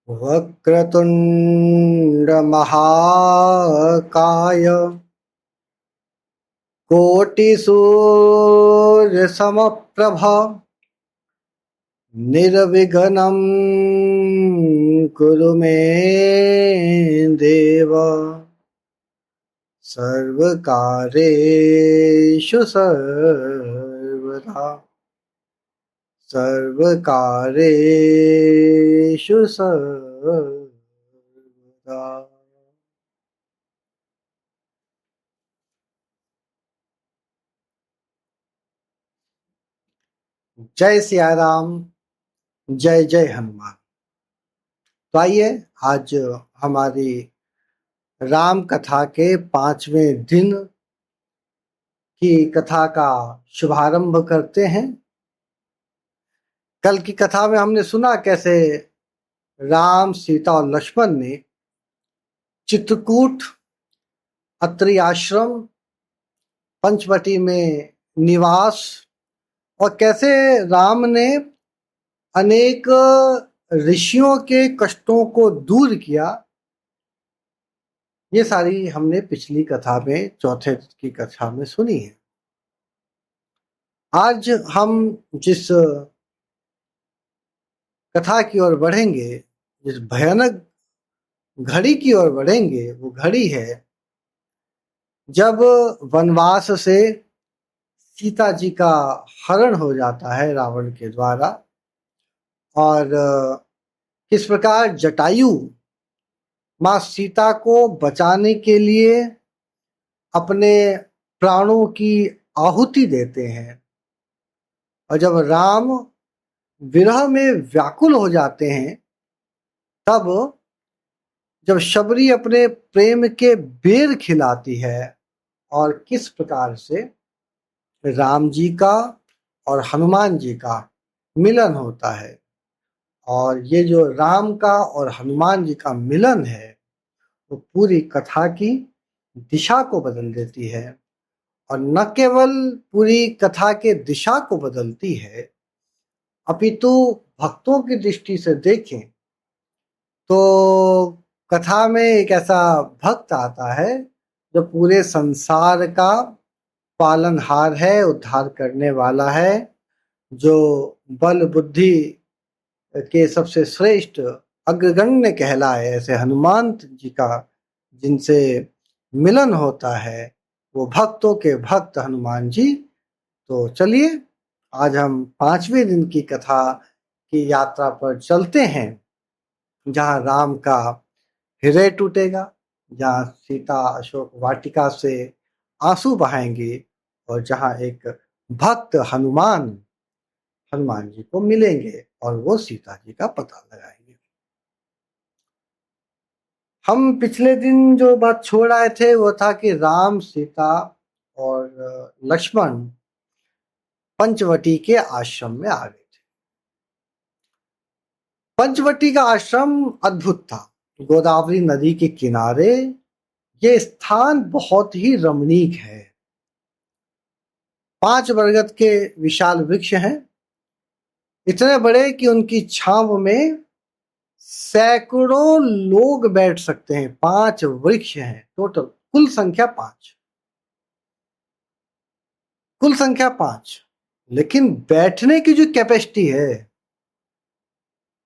वक्रतुण्डमहाकाय कोटिसूर्यसमप्रभ निर्विघ्नं कुरु मे देव सर्वकार्येषु सर्वदा सर्वकार्येषु सर्वदा। जय सिया राम, जय जय हनुमान। तो आइए आज हमारी राम कथा के 5वें दिन की कथा का शुभारंभ करते हैं। कल की कथा में हमने सुना कैसे राम, सीता और लक्ष्मण ने चित्रकूट, अत्रि आश्रम, पंचवटी में निवास और कैसे राम ने अनेक ऋषियों के कष्टों को दूर किया। ये सारी हमने पिछली कथा में, चौथे की कथा में सुनी है। आज हम जिस कथा की ओर बढ़ेंगे, जिस भयानक घड़ी की ओर बढ़ेंगे, वो घड़ी है जब वनवास से सीता जी का हरण हो जाता है रावण के द्वारा और किस प्रकार जटायु माँ सीता को बचाने के लिए अपने प्राणों की आहुति देते हैं। और जब राम विरह में व्याकुल हो जाते हैं, तब जब शबरी अपने प्रेम के बेर खिलाती है और किस प्रकार से राम जी का और हनुमान जी का मिलन होता है। और ये जो राम का और हनुमान जी का मिलन है वो पूरी कथा की दिशा को बदल देती है। और न केवल पूरी कथा के दिशा को बदलती है, अपितु भक्तों की दृष्टि से देखें तो कथा में एक ऐसा भक्त आता है जो पूरे संसार का पालनहार है, उद्धार करने वाला है, जो बल बुद्धि के सबसे श्रेष्ठ अग्रगण्य कहलाए। ऐसे हनुमान जी का जिनसे मिलन होता है वो भक्तों के भक्त हनुमान जी। तो चलिए आज हम 5वें दिन की कथा की यात्रा पर चलते हैं, जहाँ राम का हृदय टूटेगा, जहाँ सीता अशोक वाटिका से आंसू बहाएंगे और जहाँ एक भक्त हनुमान जी को मिलेंगे और वो सीता जी का पता लगाएंगे। हम पिछले दिन जो बात छोड़ आए थे वो था कि राम, सीता और लक्ष्मण पंचवटी के आश्रम में आ गए थे। पंचवटी का आश्रम अद्भुत था, गोदावरी नदी के किनारे। ये स्थान बहुत ही रमणीक है। 5 बरगद के विशाल वृक्ष हैं, इतने बड़े कि उनकी छांव में सैकड़ों लोग बैठ सकते हैं। 5 वृक्ष हैं टोटल, कुल संख्या 5, कुल संख्या 5, लेकिन बैठने की जो कैपेसिटी है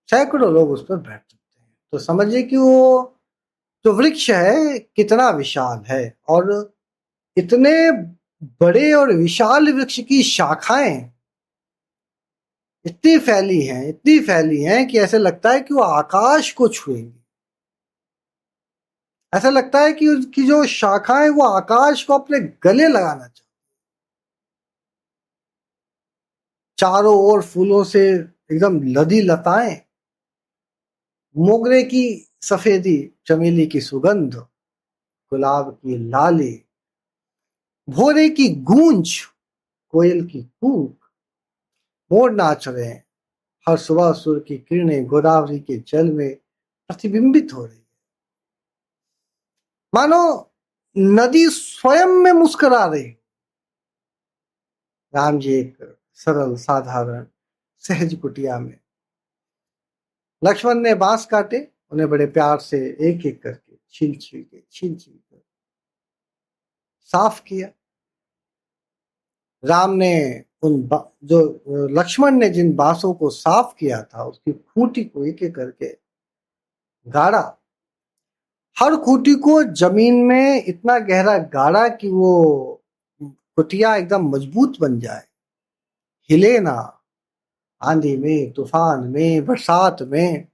सैकड़ों लोग उस पर बैठ सकते हैं। तो समझिए कि वो जो वृक्ष है कितना विशाल है। और इतने बड़े और विशाल वृक्ष की शाखाएं इतनी फैली हैं कि ऐसे लगता है कि वो आकाश को छुएंगी। ऐसा लगता है कि उसकी जो शाखाएं वो आकाश को अपने गले लगाना चाहती, चारों ओर फूलों से एकदम लदी लताएं, मोगरे की सफेदी, चमेली की सुगंध, गुलाब की लाली, भोरे की गूंज, कोयल की कूक, मोर नाच रहे हैं। हर सुबह सूर्य की किरणें गोदावरी के जल में प्रतिबिंबित हो रही है, मानो नदी स्वयं में मुस्कुरा रही। राम जी एक सरल साधारण सहज कुटिया में लक्ष्मण ने बांस काटे, उन्हें बड़े प्यार से एक एक करके छील छील कर साफ किया। राम ने जो लक्ष्मण ने जिन बांसों को साफ किया था उसकी खूंटी को एक एक करके गाड़ा। हर खूंटी को जमीन में इतना गहरा गाड़ा कि वो कुटिया एकदम मजबूत बन जाए, हिले ना, आंधी में, तूफान में, बरसात में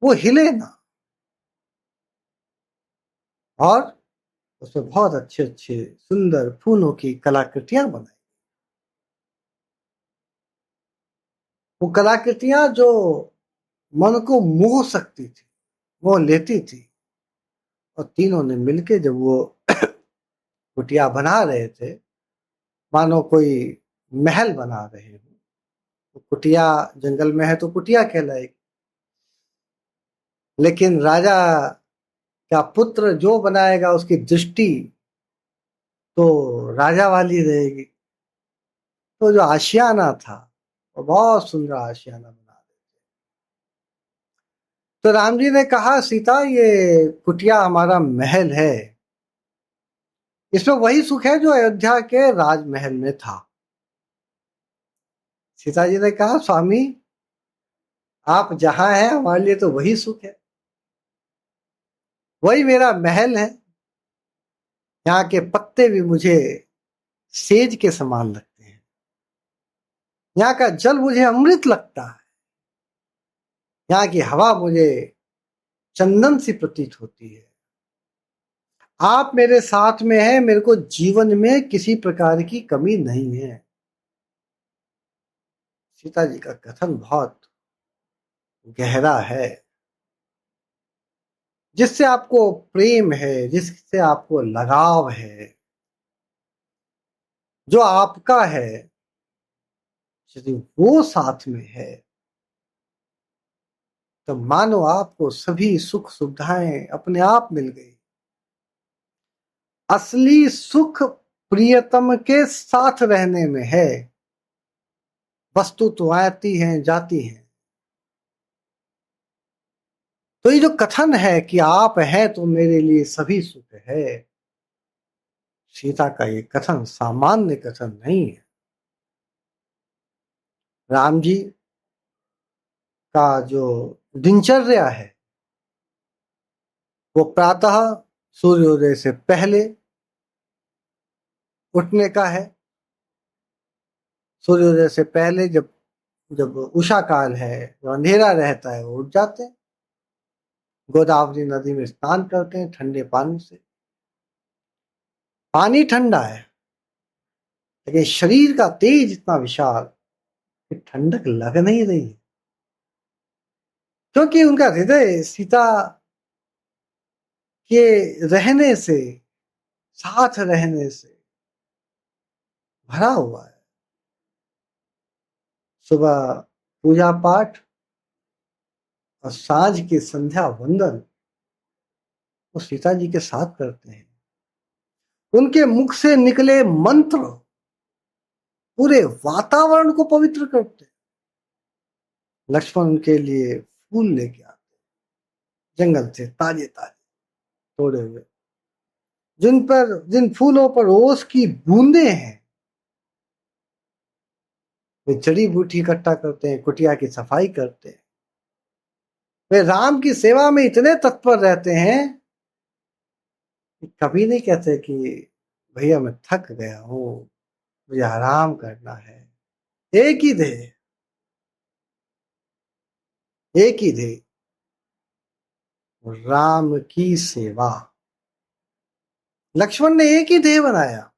वो हिले ना। और उसमें बहुत अच्छे अच्छे सुंदर फूलों की कलाकृतियां बनाई। वो कलाकृतियां जो मन को मोह सकती थी, मोह लेती थी। और तीनों ने मिलके जब वो कुटिया बना रहे थे, मानो कोई महल बना रहे हो। तो कुटिया जंगल में है तो कुटिया कहलाएगी, लेकिन राजा का पुत्र जो बनाएगा उसकी दृष्टि तो राजा वाली रहेगी। तो जो आशियाना था वो बहुत सुंदर आशियाना बना दे। तो राम जी ने कहा, सीता ये कुटिया हमारा महल है, इसमें वही सुख है जो अयोध्या के राजमहल में था। सीता जी ने कहा, स्वामी आप जहां हैं हमारे लिए तो वही सुख है, वही मेरा महल है। यहाँ के पत्ते भी मुझे सेज के समान लगते हैं, यहाँ का जल मुझे अमृत लगता है, यहाँ की हवा मुझे चंदन सी प्रतीत होती है। आप मेरे साथ में हैं, मेरे को जीवन में किसी प्रकार की कमी नहीं है। सीता जी का कथन बहुत गहरा है। जिससे आपको प्रेम है, जिससे आपको लगाव है, जो आपका है, यदि वो साथ में है तो मानो आपको सभी सुख सुविधाएं अपने आप मिल गई। असली सुख प्रियतम के साथ रहने में है। वस्तु तो आती हैं जाती हैं। तो ये जो कथन है कि आप हैं तो मेरे लिए सभी सुख है, सीता का ये कथन सामान्य कथन नहीं है। राम जी का जो दिनचर्या है वो प्रातः सूर्योदय से पहले उठने का है। सूर्योदय से पहले जब जब उषा काल है, जो अंधेरा रहता है, वो उठ जाते हैं, गोदावरी नदी में स्नान करते हैं ठंडे पानी से। पानी ठंडा है लेकिन शरीर का तेज इतना विशाल कि ठंडक लग नहीं रही है, क्योंकि उनका हृदय सीता के रहने से, साथ रहने से भरा हुआ है। सुबह पूजा पाठ और साँझ की संध्या वंदन वो सीता जी के साथ करते हैं। उनके मुख से निकले मंत्र पूरे वातावरण को पवित्र करते हैं। लक्ष्मण उनके लिए फूल लेके आते, जंगल से ताजे ताजे तोड़े हुए, जिन फूलों पर ओस की बूंदे हैं, वे जड़ी बूटी इकट्ठा करते हैं, कुटिया की सफाई करते हैं। वे राम की सेवा में इतने तत्पर रहते हैं कि कभी नहीं कहते कि भैया मैं थक गया हूं, मुझे आराम करना है। एक ही ध्येय, एक ही ध्येय, राम की सेवा। लक्ष्मण ने एक ही ध्येय बनाया,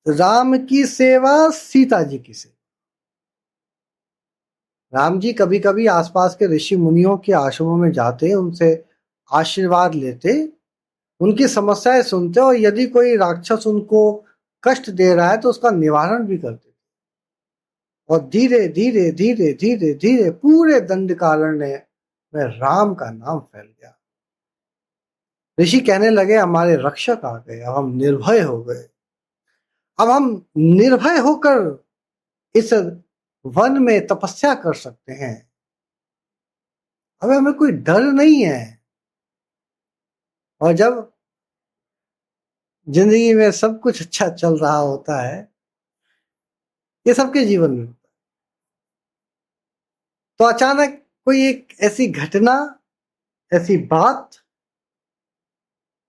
राम की सेवा, सीता जी की सेवा। राम जी कभी कभी आसपास के ऋषि मुनियों के आश्रमों में जाते, उनसे आशीर्वाद लेते, उनकी समस्याएं सुनते और यदि कोई राक्षस उनको कष्ट दे रहा है तो उसका निवारण भी करते। और धीरे धीरे धीरे धीरे धीरे पूरे दंडकारण्य में राम का नाम फैल गया। ऋषि कहने लगे हमारे रक्षक आ गए, अब हम निर्भय हो गए। अब हम निर्भय होकर इस वन में तपस्या कर सकते हैं। अब हमें कोई डर नहीं है। और जब जिंदगी में सब कुछ अच्छा चल रहा होता है, ये सबके जीवन में, तो अचानक कोई एक ऐसी घटना, ऐसी बात,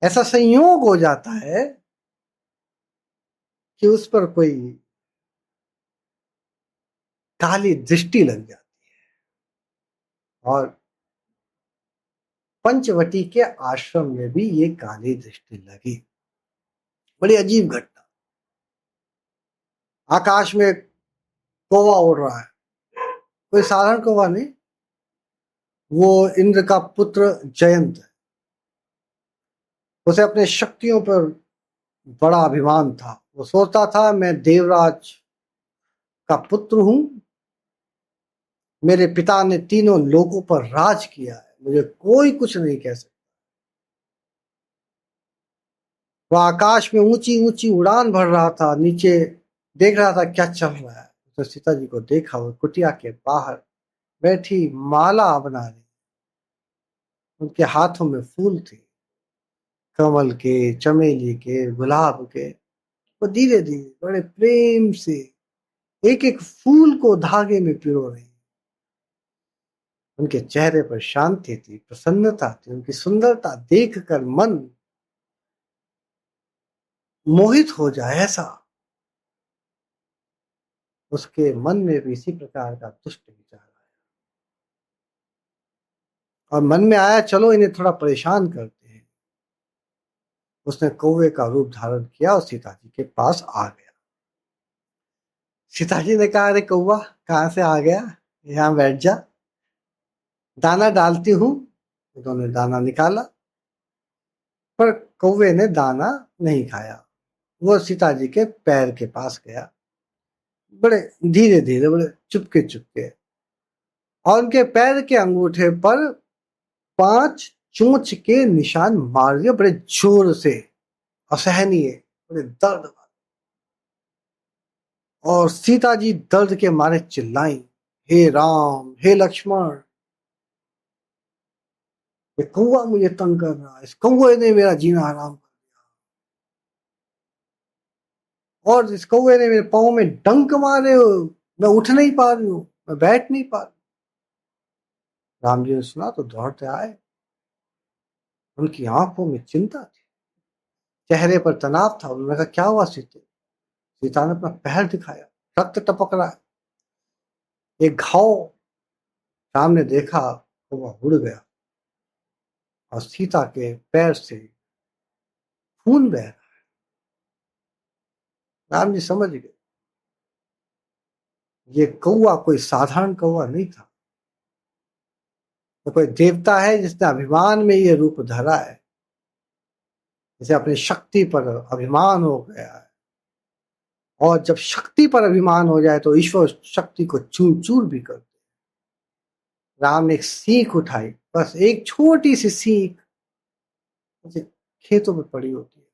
ऐसा संयोग हो जाता है कि उस पर कोई काली दृष्टि लग जाती है। और पंचवटी के आश्रम में भी ये काली दृष्टि लगी। बड़ी अजीब घटना। आकाश में कौवा उड़ रहा है, कोई साधारण कौवा नहीं, वो इंद्र का पुत्र जयंत है। उसे अपने शक्तियों पर बड़ा अभिमान था। वो सोचता था मैं देवराज का पुत्र हूं, मेरे पिता ने तीनों लोगों पर राज किया है, मुझे कोई कुछ नहीं कह सकता। वह आकाश में ऊंची ऊंची उड़ान भर रहा था, नीचे देख रहा था क्या चल रहा है। तो सीता जी को देखा, वो कुटिया के बाहर बैठी माला बना रही। उनके हाथों में फूल थे, कमल के, चमेली के, गुलाब के। वो धीरे धीरे बड़े प्रेम से एक एक फूल को धागे में पिरो रही। उनके चेहरे पर शांति थी, प्रसन्नता थी। उनकी सुंदरता देखकर मन मोहित हो जाए ऐसा। उसके मन में भी इसी प्रकार का दुष्ट विचार आया, और मन में आया चलो इन्हें थोड़ा परेशान करते हैं। उसने कौवे का रूप धारण किया और सीता जी के पास आ गया। सीता जी ने कहा अरे कौवा कहाँ से आ गया, यहाँ बैठ जा, दाना डालती हूँ। उन्होंने दाना निकाला, पर कौवे ने दाना नहीं खाया। वो सीता जी के पैर के पास गया, बड़े धीरे धीरे, बड़े चुपके चुपके, और उनके पैर के अंगूठे पर 5 चोंच के निशान मार दिए, बड़े जोर से, असहनीय, बड़े दर्द। और सीता जी दर्द के मारे चिल्लाई, हे राम, हे लक्ष्मण, ये कौवा मुझे तंग कर रहा है, इस कौवे ने मेरा जीना हराम कर दिया, और इस कौवे ने मेरे पाँव में डंक मारे हो, मैं उठ नहीं पा रही हूँ, मैं बैठ नहीं पा रही। राम जी ने सुना तो दौड़ते आए। उनकी आंखों में चिंता थी, चेहरे पर तनाव था। उन्होंने कहा क्या हुआ सीते? सीता ने अपना पैर दिखाया, रक्त टपक रहा है, एक घाव। राम ने देखा तो वह उड़ गया, और सीता के पैर से खून बह रहा। राम जी समझ गए ये कौवा कोई साधारण कौवा नहीं था, तो कोई देवता है जिसने अभिमान में ये रूप धरा है, जिसे अपनी शक्ति पर अभिमान हो गया है। और जब शक्ति पर अभिमान हो जाए तो ईश्वर शक्ति को चूर चूर भी कर दे। राम ने एक सीख उठाई, बस एक छोटी सी सीख, जैसे खेतों में पड़ी होती है,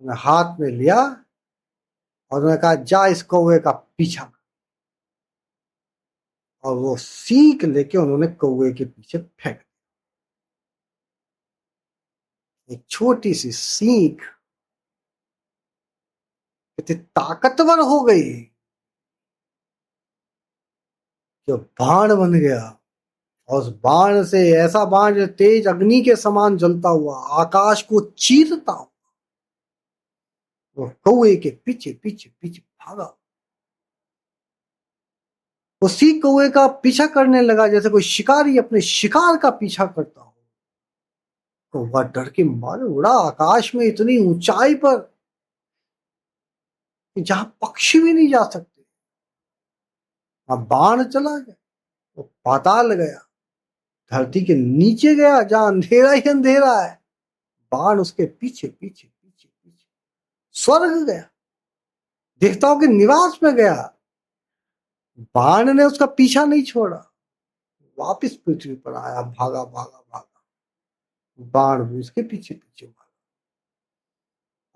उन्हें हाथ में लिया और उन्होंने कहा जा इस कौवे का पीछा कर। और वो सीख लेके उन्होंने कौवे के पीछे फेंक दी। एक छोटी सी सीख इतनी ताकतवर हो गई जो बाण बन गया। और उस बाण से, ऐसा बाण जो तेज अग्नि के समान जलता हुआ आकाश को चीरता हुआ, वो कौवे के पीछे पीछे पीछे भागा। उसी कौवे का पीछा करने लगा जैसे कोई शिकारी अपने शिकार का पीछा करता हो। कौवा डर के मारे उड़ा आकाश में इतनी ऊंचाई पर कि जहां पक्षी भी नहीं जा सकते। अब बाण चला गया, वो पाताल गया, धरती के नीचे गया जहां अंधेरा ही अंधेरा है। बाण उसके पीछे पीछे पीछे पीछे स्वर्ग गया, देवताओं के निवास में गया। बाण ने उसका पीछा नहीं छोड़ा, वापिस पृथ्वी पर आया, भागा भागा भागा, बाण भी उसके पीछे पीछे भागा।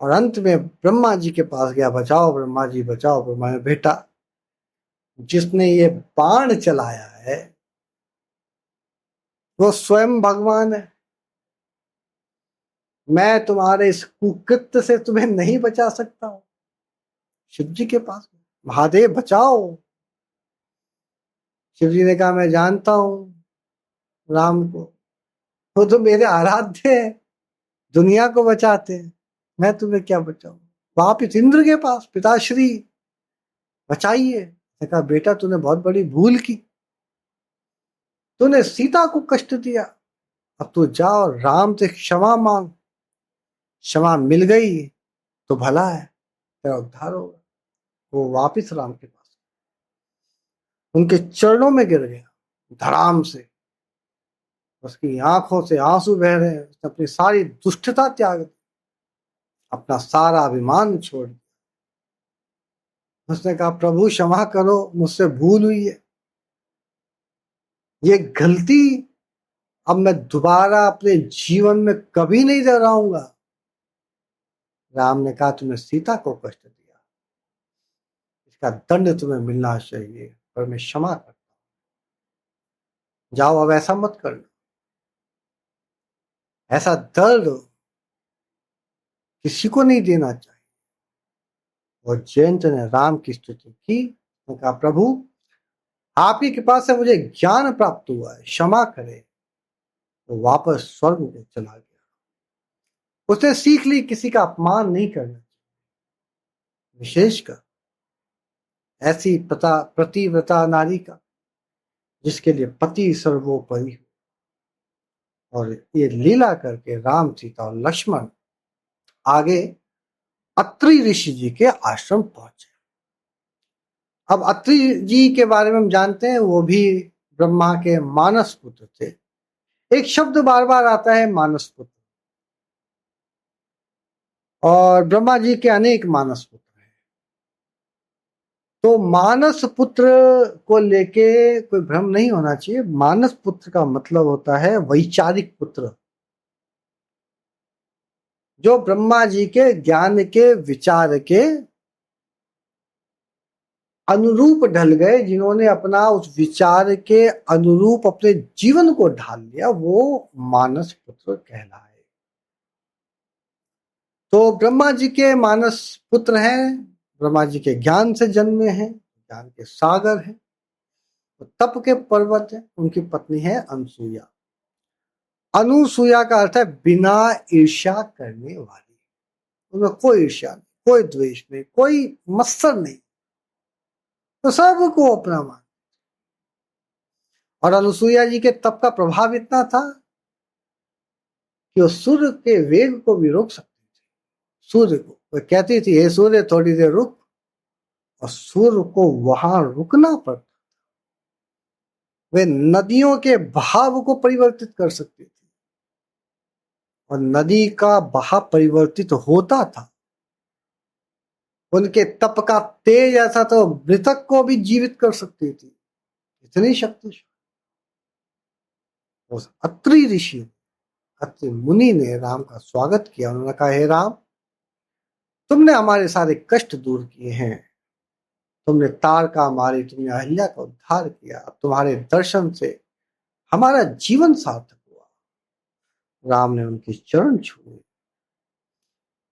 और अंत में ब्रह्मा जी के पास गया, बचाओ ब्रह्मा जी बचाओ। ब्रह्मा ने बेटा जिसने ये बाण चलाया है वो स्वयं भगवान है। मैं तुम्हारे इस कुकृत्य से तुम्हें नहीं बचा सकता हूं। शिव जी के पास महादेव बचाओ। शिव जी ने कहा मैं जानता हूं राम को, वो तो मेरे आराध्य है, दुनिया को बचाते हैं, मैं तुम्हें क्या बचाऊं। वापिस इंद्र के पास, पिताश्री बचाइए। ने कहा बेटा तूने बहुत बड़ी भूल की, तूने सीता को कष्ट दिया, अब तू जा और राम से क्षमा मांग। क्षमा मिल गई तो भला है, तेरा उद्धार होगा। वो वापिस राम के पास उनके चरणों में गिर गया धड़ाम से। उसकी आंखों से आंसू बह रहे हैं। उसने अपनी सारी दुष्टता त्याग दी, अपना सारा अभिमान छोड़ दिया। उसने कहा प्रभु क्षमा करो, मुझसे भूल हुई है, ये गलती अब मैं दोबारा अपने जीवन में कभी नहीं दोहराऊंगा। राम ने कहा तुमने सीता को कष्ट दिया, इसका दंड तुम्हें मिलना चाहिए, पर मैं क्षमा करता हूं। जाओ अब ऐसा मत करना। ऐसा दर्द किसी को नहीं देना चाहिए। और जयंत ने राम की स्तुति की। कहा प्रभु आप ही कृपा से मुझे ज्ञान प्राप्त हुआ है, क्षमा करे। तो वापस स्वर्ग में चला गया। उसने सीख ली किसी का अपमान नहीं करना, विशेषकर ऐसी प्रतिव्रता नारी का जिसके लिए पति सर्वोपरि हो। और ये लीला करके राम सीता और लक्ष्मण आगे अत्रि ऋषि जी के आश्रम पहुंचे। अब अत्रि जी के बारे में हम जानते हैं, वो भी ब्रह्मा के मानस पुत्र थे। एक शब्द बार बार आता है मानस पुत्र, और ब्रह्मा जी के अनेक मानस पुत्र हैं। तो मानस पुत्र को लेके कोई भ्रम नहीं होना चाहिए। मानस पुत्र का मतलब होता है वैचारिक पुत्र, जो ब्रह्मा जी के ज्ञान के विचार के अनुरूप ढल गए, जिन्होंने अपना उस विचार के अनुरूप अपने जीवन को ढाल लिया, वो मानस पुत्र कहलाए। तो ब्रह्मा जी के मानस पुत्र हैं, ब्रह्मा जी के ज्ञान से जन्मे हैं, ज्ञान के सागर हैं, तो तप के पर्वत हैं। उनकी पत्नी है अनुसुईया। अनुसुईया का अर्थ है बिना ईर्ष्या करने वाली। उनमें कोई ईर्ष्या नहीं, कोई द्वेष नहीं, कोई मत्सर नहीं, तो सबको अपना मान। और अनुसुईया जी के तप का प्रभाव इतना था कि वो सूर्य के वेग को भी रोक सकती थी। सूर्य को वो कहती थी हे सूर्य थोड़ी देर रुक, और सूर्य को वहां रुकना पड़ता। वे नदियों के बहाव को परिवर्तित कर सकती थी, और नदी का बहाव परिवर्तित होता था। उनके तप का तेज ऐसा तो मृतक को भी जीवित कर सकती थी, इतनी शक्तिशाली। उस अत्रि ऋषि, अत्रि मुनि ने राम का स्वागत किया। उन्होंने कहा हे राम, तुमने हमारे सारे कष्ट दूर किए हैं, तुमने तारका मारी, तुमने अहिल्या का उद्धार किया, तुम्हारे दर्शन से हमारा जीवन सार्थक हुआ। राम ने उनके चरण छुए।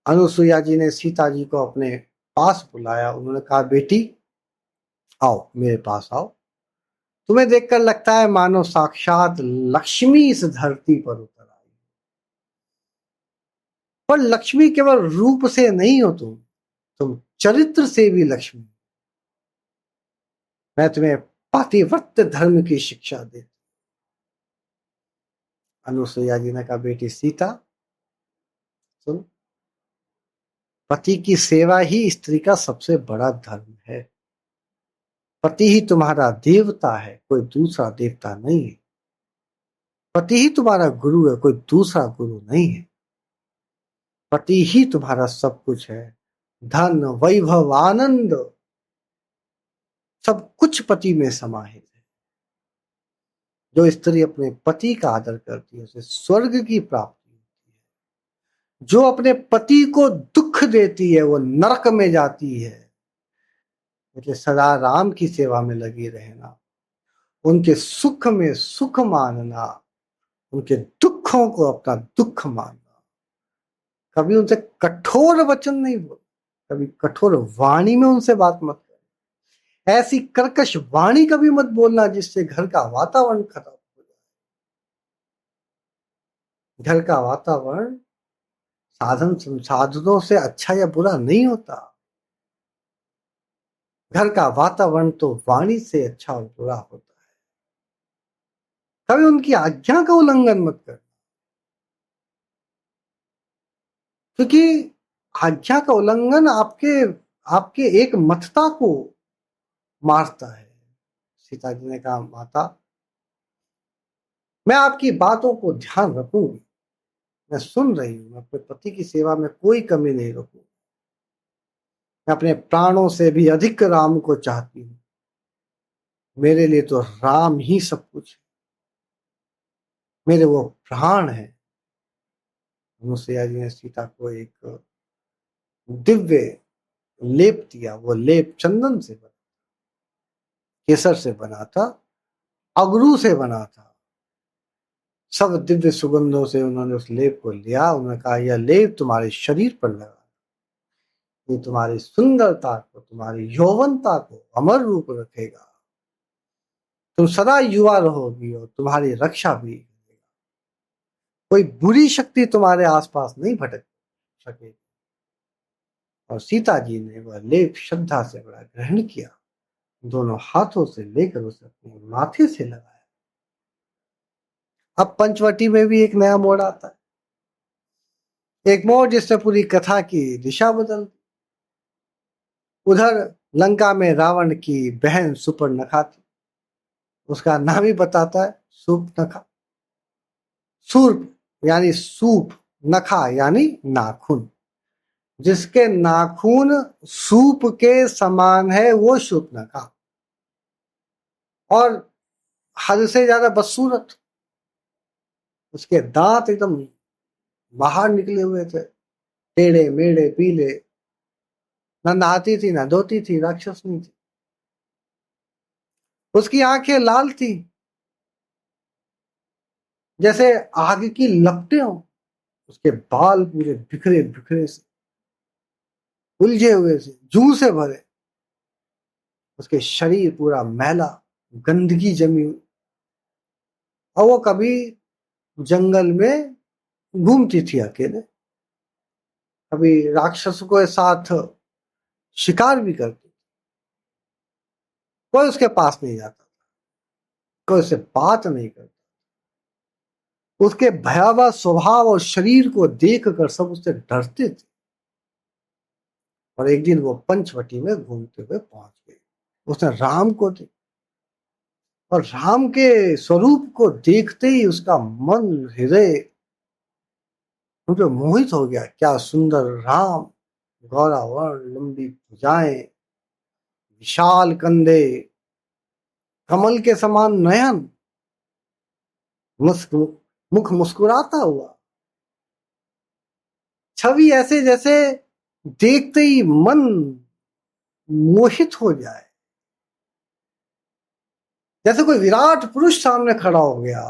अनुसुईया जी ने सीता जी को अपने पास बुलाया। उन्होंने कहा बेटी आओ, मेरे पास आओ। तुम्हें देखकर लगता है मानो साक्षात लक्ष्मी इस धरती पर उतर आई। पर लक्ष्मी केवल रूप से नहीं हो, तुम चरित्र से भी लक्ष्मी। मैं तुम्हें पातिव्रत्य धर्म की शिक्षा दे। अनुसुईया जी ने कहा बेटी सीता सुन, पति की सेवा ही स्त्री का सबसे बड़ा धर्म है। पति ही तुम्हारा देवता है, कोई दूसरा देवता नहीं है। पति ही तुम्हारा गुरु है, कोई दूसरा गुरु नहीं है। पति ही तुम्हारा सब कुछ है। धन वैभव आनंद सब कुछ पति में समाहित है। जो स्त्री अपने पति का आदर करती है उसे स्वर्ग की प्राप्ति होती है। जो अपने पति को दुख देती है वो नरक में जाती है। इसलिए सदा राम की सेवा में लगी रहना, उनके सुख में सुख मानना, उनके दुखों को अपना दुख मानना। कभी उनसे कठोर वचन नहीं बोल, कभी कठोर वाणी में उनसे बात मत कर, ऐसी कर्कश वाणी कभी मत बोलना जिससे घर का वातावरण खराब हो जाए। घर का वातावरण साधन संसाधनों से अच्छा या बुरा नहीं होता, घर का वातावरण तो वाणी से अच्छा और बुरा होता है। कभी उनकी आज्ञा का उल्लंघन मत कर, क्योंकि आज्ञा का उल्लंघन आपके आपके एक मतता को मारता है। सीता जी ने कहा, माता मैं आपकी बातों को ध्यान रखूंगी, मैं सुन रही हूं, मैं अपने पति की सेवा में कोई कमी नहीं रखूंगी, मैं अपने प्राणों से भी अधिक राम को चाहती हूँ, मेरे लिए तो राम ही सब कुछ है, मेरे वो प्राण है। अनुसुईया जी ने सीता को एक दिव्य लेप दिया, वो लेप चंदन से बना, केसर से बना था, अगरू से बना था, सब दिव्य सुगंधों से उन्होंने उस लेप को लिया। उन्होंने कहा, यह लेप तुम्हारे शरीर पर लगा, ये तुम्हारी सुंदरता को, तुम्हारी यौवनता को अमर रूप रखेगा, तुम सदा युवा रहोगी और तुम्हारी रक्षा भी करेगा, कोई बुरी शक्ति तुम्हारे आसपास नहीं भटक सकेगी। और सीता जी ने वह लेप श्रद्धा से बड़ा ग्रहण किया, दोनों हाथों से लेकर उसे अपने माथे से लगाया। अब पंचवटी में भी एक नया मोड़ आता है, एक मोड़ जिससे पूरी कथा की दिशा बदल। उधर लंका में रावण की बहन सुपर्णखा थी, उसका नाम ही बताता है सूर्पनखा। सूर्प यानी सूप, नखा यानी नाखून, जिसके नाखून सूप के समान है वो शूर्पनखा, और हद से ज्यादा बदसूरत। उसके दांत एकदम बाहर निकले हुए थे, टेढ़े मेढ़े पीले, न नहाती थी न धोती थी, राक्षसनी थी। उसकी आंखें लाल थी जैसे आग की लपटें हो, उसके बाल पूरे बिखरे बिखरे से उलझे हुए से जू से भरे, उसके शरीर पूरा मैला, गंदगी जमी हुई, और वो कभी जंगल में घूमती थी अकेले, कभी राक्षसों के साथ शिकार भी करती। कोई उसके पास नहीं जाता, कोई उससे बात नहीं करता। उसके भयावह स्वभाव और शरीर को देखकर सब उससे डरते थे। और एक दिन वो पंचवटी में घूमते हुए पहुंच गई, उसने राम को देखा, और राम के स्वरूप को देखते ही उसका मन हृदय उनपे मोहित हो गया। क्या सुंदर राम, गौरा वर्ण, लंबी भुजाएं, विशाल कंधे, कमल के समान नयन, मुख मुस्कुराता हुआ, छवि ऐसे जैसे देखते ही मन मोहित हो जाए, जैसे कोई विराट पुरुष सामने खड़ा हो गया।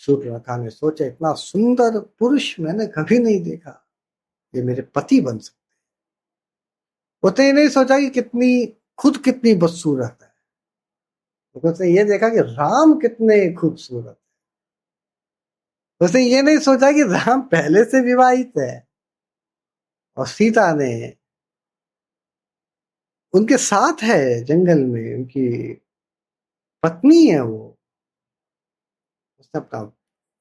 शूर्पणखा ने सोचा, इतना सुंदर पुरुष मैंने कभी नहीं देखा, ये मेरे पति बन सकते। उसने ये नहीं सोचा कि खुद कितनी बदसूरत है, उसने ये देखा कि राम कितने खूबसूरत है। उसने ये नहीं सोचा कि राम पहले से विवाहित है और सीता ने उनके साथ है, जंगल में उनकी पत्नी है वो। उसने अपना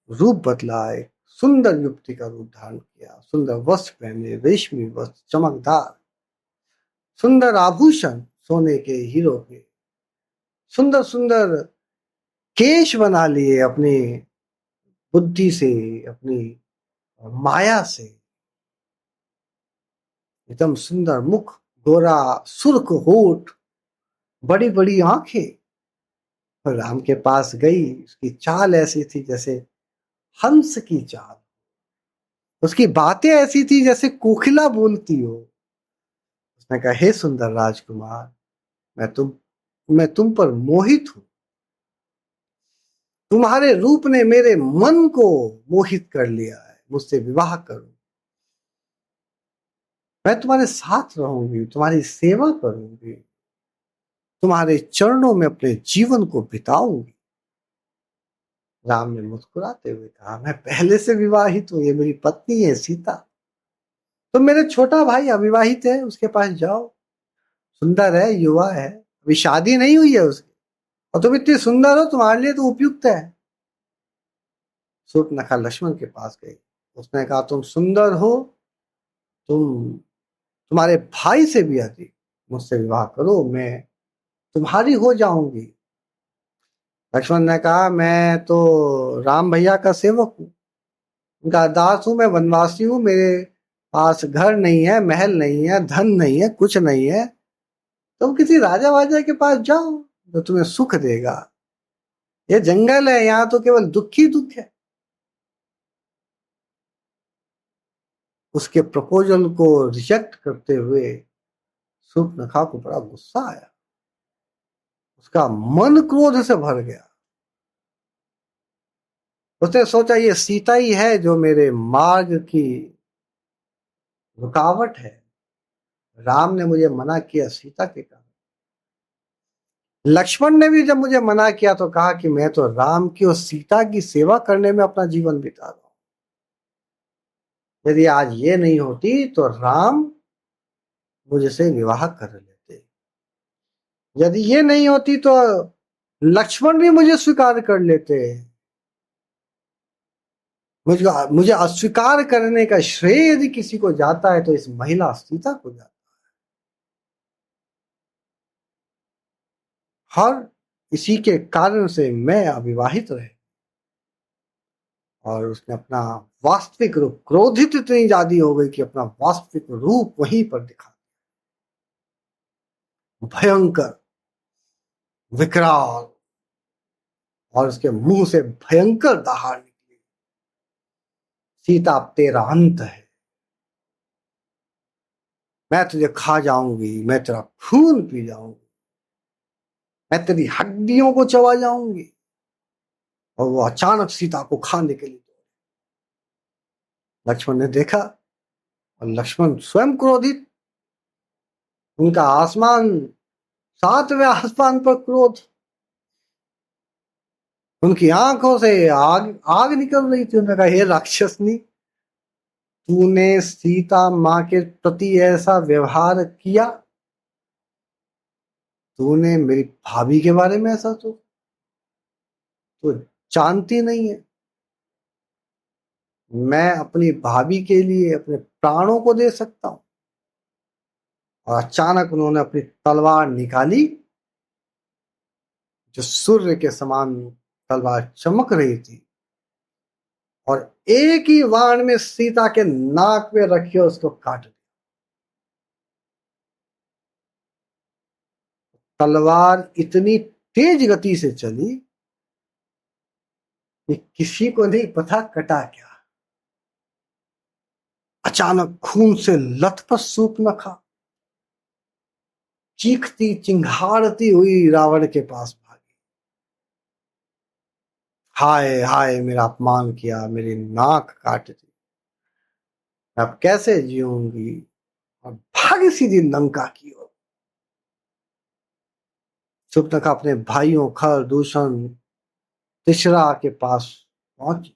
रूप बदला, एक सुंदर युवती का रूप धारण किया, सुंदर वस्त्र पहने, रेशमी वस्त्र चमकदार, सुंदर आभूषण सोने के, हीरो के, सुंदर सुंदर केश बना लिए अपनी बुद्धि से, अपनी माया से, एकदम सुंदर मुख, गोरा सुर्ख होठ, बड़ी बड़ी आंखें। और राम के पास गई, उसकी चाल ऐसी थी जैसे हंस की चाल, उसकी बातें ऐसी थी जैसे कोकिला बोलती हो। उसने कहा, हे सुंदर राजकुमार, मैं तुम पर मोहित हूं। तुम्हारे रूप ने मेरे मन को मोहित कर लिया है। मुझसे विवाह करो, मैं तुम्हारे साथ रहूंगी, तुम्हारी सेवा करूंगी, तुम्हारे चरणों में अपने जीवन को बिताऊंगी। राम ने मुस्कुराते हुए कहा, मैं पहले से विवाहित हूं, ये मेरी पत्नी है सीता। तो मेरे छोटा भाई अविवाहित है, उसके पास जाओ, सुंदर है, युवा है, अभी शादी नहीं हुई है उसकी, और तुम इतनी सुंदर हो, तुम्हारे लिए तो उपयुक्त है। शूर्पणखा लक्ष्मण के पास गई। उसने कहा, तुम सुंदर हो, तुम्हारे भाई से भी अधिक, मुझसे विवाह करो, मैं तुम्हारी हो जाऊंगी। लक्ष्मण ने कहा, मैं तो राम भैया का सेवक हूँ, उनका दास हूं, मैं वनवासी हूँ, मेरे पास घर नहीं है, महल नहीं है, धन नहीं है, कुछ नहीं है। तुम किसी राजा वाजा के पास जाओ जो तुम्हें सुख देगा। ये जंगल है, यहाँ तो केवल दुख ही दुख है। उसके प्रपोजल को रिजेक्ट करते हुए शूर्पणखा को बड़ा गुस्सा आया। उसका मन क्रोध से भर गया। उसने सोचा, ये सीता ही है जो मेरे मार्ग की रुकावट है। राम ने मुझे मना किया सीता के कारण, लक्ष्मण ने भी जब मुझे मना किया तो कहा कि मैं तो राम की और सीता की सेवा करने में अपना जीवन बिता रहा हूं। यदि आज ये नहीं होती तो राम मुझसे विवाह कर लेते, यदि ये नहीं होती तो लक्ष्मण भी मुझे स्वीकार कर लेते। मुझे अस्वीकार करने का श्रेय यदि किसी को जाता है तो इस महिला सीता को जाता है। हर इसी के कारण से मैं अविवाहित रहे। और उसने अपना वास्तविक रूप, क्रोधित इतनी ज्यादा हो गई कि अपना वास्तविक रूप वहीं पर दिखा, भयंकर, विकराल, और उसके मुंह से भयंकर दहाड़ निकली, सीता अब तेरा अंत है, मैं तुझे खा जाऊंगी, मैं तेरा खून पी जाऊंगी, मैं तेरी हड्डियों को चबा जाऊंगी। और वो अचानक सीता को खाने के लिए, लक्ष्मण ने देखा, और लक्ष्मण स्वयं क्रोधित, उनका आसमान, सातवें आसमान पर क्रोध, उनकी आंखों से आग आग निकल रही थी। उन्होंने कहा, हे राक्षसनी, तूने सीता माँ के प्रति ऐसा व्यवहार किया, तूने मेरी भाभी के बारे में ऐसा तो जानती नहीं है, मैं अपनी भाभी के लिए अपने प्राणों को दे सकता हूं। और अचानक उन्होंने अपनी तलवार निकाली, जो सूर्य के समान तलवार चमक रही थी, और एक ही वाण में सीता के नाक पे रखी उसको काट दिया। तलवार इतनी तेज गति से चली कि किसी को नहीं पता कटा क्या। अचानक खून से लथपथ शूर्पणखा चीखती चिंघाड़ती हुई रावण के पास भागी। हाय हाय, मेरा अपमान किया, मेरी नाक काट दी, अब कैसे जीऊंगी। और भागी सीधी लंका की ओर। शूर्पणखा अपने भाइयों खर, दूषण, तिश्रा के पास पहुंची।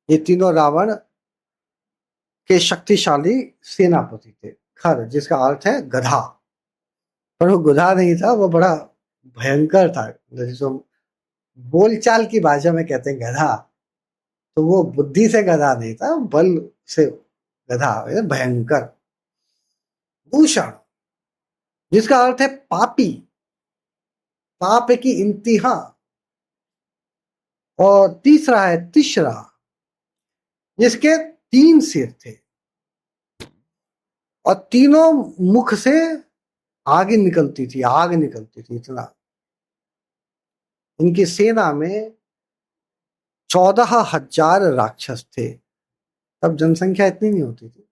ये तीनों रावण के शक्तिशाली सेनापति थे। खर जिसका अर्थ है गधा, पर वो गधा नहीं था, वो बड़ा भयंकर था। जिसको बोलचाल की भाषा में कहते हैं गधा, तो वो बुद्धि से गधा नहीं था, बल से गधा, भयंकर। दूषण जिसका अर्थ है पापी, पाप की इंतहा। और तीसरा है तिश्रा, जिसके 3 सिर थे और तीनों मुख से आग निकलती थी इतना। इनकी सेना में 14,000 राक्षस थे। तब जनसंख्या इतनी नहीं होती थी,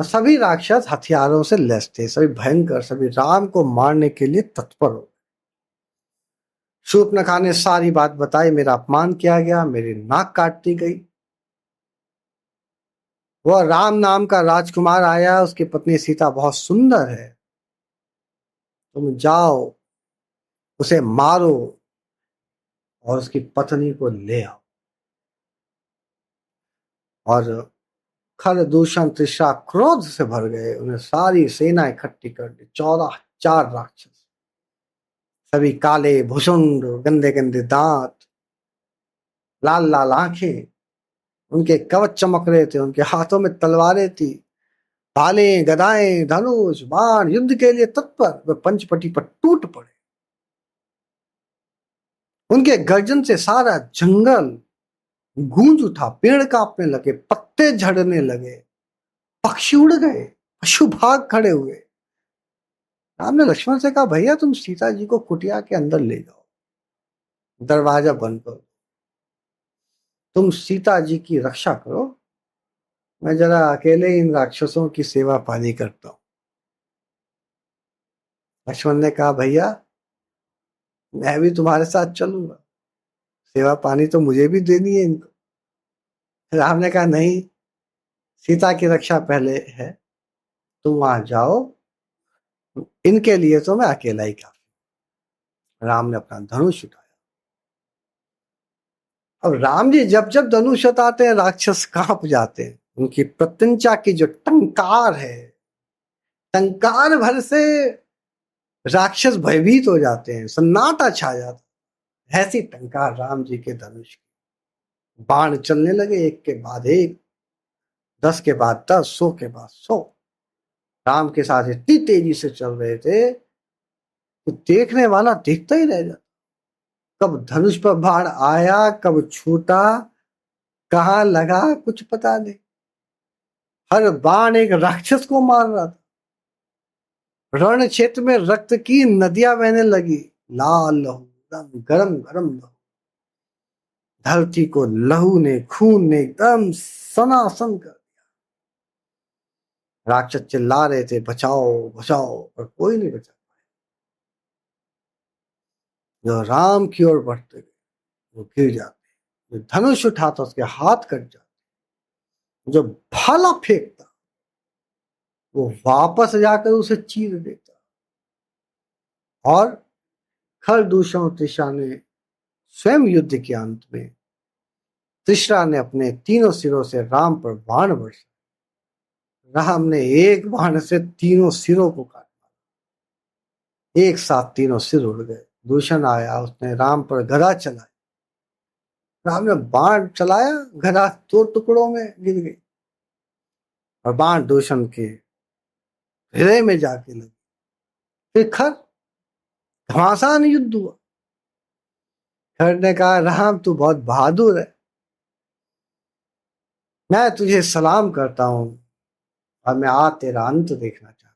और सभी राक्षस हथियारों से लैस थे, सभी भयंकर, सभी राम को मारने के लिए तत्पर हो। शूर्पणखा ने सारी बात बताई, मेरा अपमान किया गया, मेरी नाक काट दी गई। वह राम नाम का राजकुमार आया, उसकी पत्नी सीता बहुत सुंदर है, तुम जाओ उसे मारो और उसकी पत्नी को ले आओ। और खर दूषण तृषा क्रोध से भर गए, उन्हें सारी सेना इकट्ठी कर दी, 14,000 राक्षस, सभी काले भुषुंड, गंदे गंदे दांत, लाल लाल आंखें, उनके कवच चमक रहे थे, उनके हाथों में तलवारें थी, भाले, गदाएं, धनुष, बाण, युद्ध के लिए तत्पर। वे पंचपटी पर टूट पड़े। उनके गर्जन से सारा जंगल गूंज उठा, पेड़ कांपने लगे, पत्ते झड़ने लगे, पक्षी उड़ गए, पशु भाग खड़े हुए। राम ने लक्ष्मण से कहा, भैया तुम सीता जी को कुटिया के अंदर ले जाओ, दरवाजा बंद करो, तुम सीता जी की रक्षा करो, मैं जरा अकेले इन राक्षसों की सेवा पानी करता हूं। लक्ष्मण ने कहा, भैया मैं भी तुम्हारे साथ चलूंगा, सेवा पानी तो मुझे भी देनी है इनको। राम ने कहा, नहीं, सीता की रक्षा पहले है, तुम वहां जाओ, इनके लिए तो मैं अकेला ही काफी। राम ने अपना धनुष उठाया। अब राम जी जब जब धनुष उठाते हैं, राक्षस कांप जाते हैं। उनकी प्रत्यंचा की जो टंकार है, टंकार भर से राक्षस भयभीत हो जाते हैं, सन्नाटा छा जाता है। ऐसी टंकार राम जी के धनुष की। बाण चलने लगे, एक के बाद एक, 10 के बाद 10, 100 के बाद 100। राम के साथ इतनी तेजी से चल रहे थे कि देखने वाला देखता ही रह जाता। कब धनुष पर बाण आया, कब छूटा, कहाँ लगा, कुछ पता नहीं। हर बाण एक राक्षस को मार रहा था। रण क्षेत्र में रक्त की नदियां बहने लगी, लाल लहू, एकदम गरम गरम लहू। धरती को लहू ने, खून ने एकदम सनासन कर दिया। राक्षस चिल्ला रहे थे, बचाओ बचाओ, पर कोई नहीं बचा पाया। जो राम की ओर बढ़ते गए वो गिर जाते, जो धनुष उठाता उसके हाथ कट जाते, जो भाला फेंकता वो वापस जाकर उसे चीर देता। और खरदूषण तृषा ने स्वयं युद्ध के अंत में, तृषा ने अपने तीनों सिरों से राम पर बाण बरसा। राम ने एक बाण से तीनों सिरों को काटा, एक साथ तीनों सिर उड़ गए। दूषण आया, उसने राम पर गदा चलाई। राम ने बाण चलाया, गदा 2 टुकड़ों में गिर गई और बाण दूषण के हृदय में जाके लगी। फिर खर, घमासान युद्ध हुआ। खर ने कहा, राम तू बहुत बहादुर है, मैं तुझे सलाम करता हूं और मैं आज तेरा अंत देखना चाहता हूं।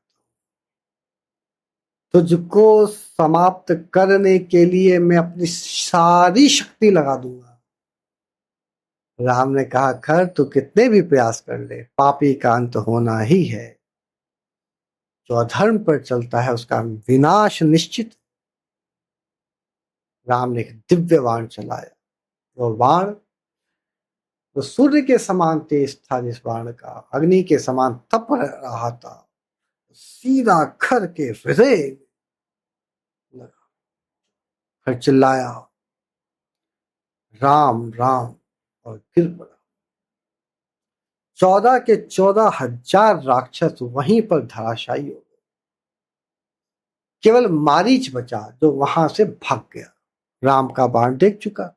तुझको समाप्त करने के लिए मैं अपनी सारी शक्ति लगा दूंगा। राम ने कहा, खर तू कितने भी प्रयास कर ले, पापी का अंत होना ही है। जो अधर्म पर चलता है उसका विनाश निश्चित। राम ने एक दिव्य बाण चलाया। वो बाण तो सूर्य के समान तेज था, जिस बाण का अग्नि के समान तप रहा था, सीधा खर के हृदय लगा। फिर चिल्लाया, राम राम, और गिर पड़ा। 14 के 14,000 राक्षस वहीं पर धराशायी हो गए। केवल मारीच बचा जो वहां से भाग गया। राम का बाण देख चुका,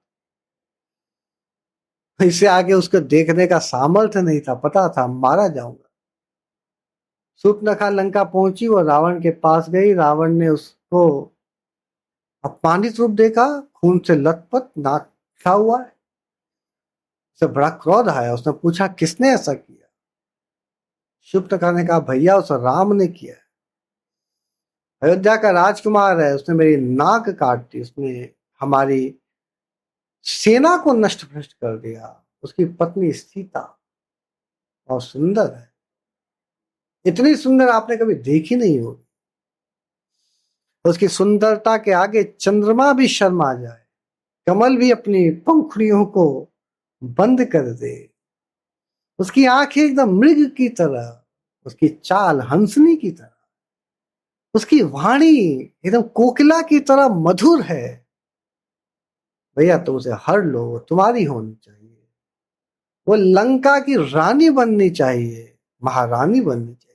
इससे आगे उसको देखने का सामर्थ्य नहीं था, पता था मारा जाऊंगा। शूर्पणखा लंका पहुंची, वो रावण के पास गई। रावण ने उसको अपमानित रूप देखा, खून से लथपथ, नाक फटा हुआ है। उसे बड़ा क्रोध आया, उसने पूछा, किसने ऐसा किया? शूर्पणखा ने कहा, भैया उस राम ने किया है। अयोध्या का राजकुमार है, उसने मेरी नाक काट दी, उसने हमारी सेना को नष्ट भ्रष्ट कर दिया। उसकी पत्नी सीता और सुंदर है, इतनी सुंदर आपने कभी देखी नहीं होगी। उसकी सुंदरता के आगे चंद्रमा भी शर्मा जाए, कमल भी अपनी पंखुड़ियों को बंद कर दे। उसकी आंखें एकदम मृग की तरह, उसकी चाल हंसनी की तरह, उसकी वाणी एकदम कोकिला की तरह मधुर है। भैया तुम उसे हर लो, वो तुम्हारी होनी चाहिए। वो लंका की रानी बननी चाहिए, महारानी बननी चाहिए।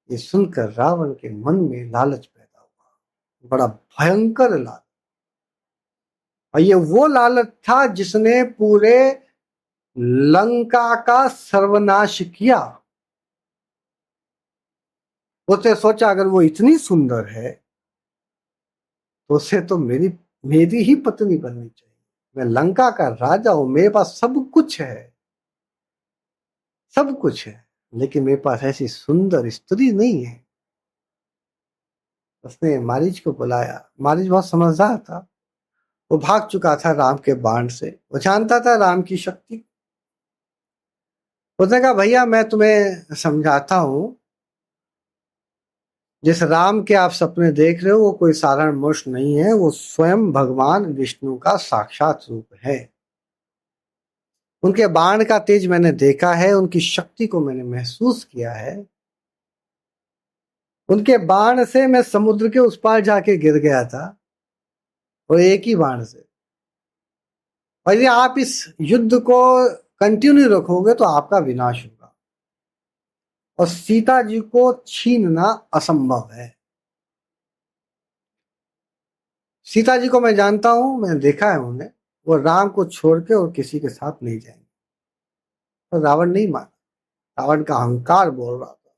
ये सुनकर रावण के मन में लालच पैदा हुआ, बड़ा भयंकर लालच। और ये वो लालच था जिसने पूरे लंका का सर्वनाश किया। उसने सोचा अगर वो इतनी सुंदर है तो उसे तो मेरी ही पत्नी बननी चाहिए। मैं लंका का राजा हूं, मेरे पास सब कुछ है, सब कुछ है, लेकिन मेरे पास ऐसी सुंदर स्त्री नहीं है। उसने मारीच को बुलाया। मारीच बहुत समझदार था, वो भाग चुका था राम के बाण से, वो जानता था राम की शक्ति। उसने कहा भैया मैं तुम्हें समझाता हूं, जिस राम के आप सपने देख रहे हो वो कोई साधारण मनुष्य नहीं है, वो स्वयं भगवान विष्णु का साक्षात रूप है। उनके बाण का तेज मैंने देखा है, उनकी शक्ति को मैंने महसूस किया है। उनके बाण से मैं समुद्र के उस पार जाके गिर गया था, और एक ही बाण से। और यदि आप इस युद्ध को कंटिन्यू रखोगे तो आपका विनाश होगा, और सीता जी को छीनना असंभव है। सीता जी को मैं जानता हूं, मैंने देखा है उन्हें, वो राम को छोड़ के और किसी के साथ नहीं जाएंगे। तो रावण नहीं माना, रावण का अहंकार बोल रहा था,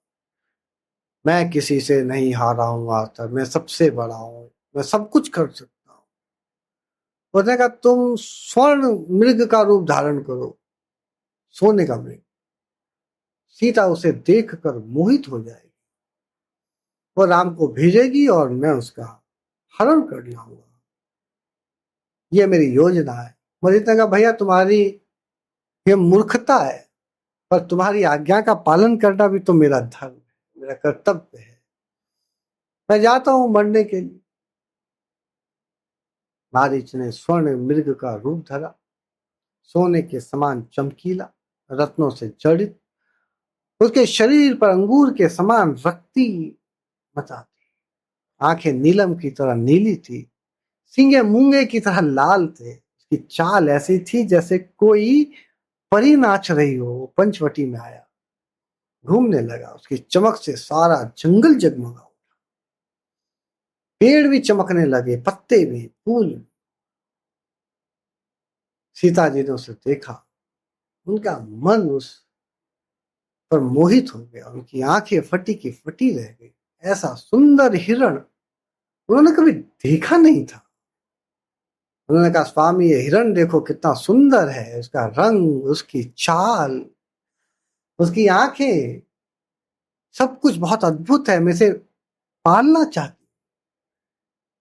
मैं किसी से नहीं हारा हूं आज तक, मैं सबसे बड़ा हूं, मैं सब कुछ कर सकता हूं। उसने कहा तुम स्वर्ण मृग का रूप धारण करो, सोने का मृग। सीता उसे देखकर मोहित हो जाएगी, वो राम को भेजेगी और मैं उसका हरण कर लाऊंगा। ये मेरी योजना है। मरीत ने कहा भैया तुम्हारी ये मूर्खता है, पर तुम्हारी आज्ञा का पालन करना भी तो मेरा धर्म है, मेरा कर्तव्य है। मैं जाता हूं मरने के लिए। मारीच ने स्वर्ण मृग का रूप धरा, सोने के समान चमकीला, रत्नों से जड़ित। उसके शरीर पर अंगूर के समान रक्ति मचा थी, आंखें नीलम की तरह नीली थी, सींगे मूंगे की तरह लाल थे। उसकी चाल ऐसी थी जैसे कोई परी नाच रही हो। पंचवटी में आया, घूमने लगा, उसकी चमक से सारा जंगल जगमगा उठा। पेड़ भी चमकने लगे, पत्ते भी, फूल भी। सीता जी ने उसे देखा, उनका मन उस पर मोहित हो गया, उनकी आंखें फटी की फटी रह गई। ऐसा सुंदर हिरण उन्होंने कभी देखा नहीं था। उन्होंने कहा स्वामी ये हिरण देखो कितना सुंदर है, उसका रंग, उसकी चाल, उसकी आंखें, सब कुछ बहुत अद्भुत है। मैं इसे पालना चाहती,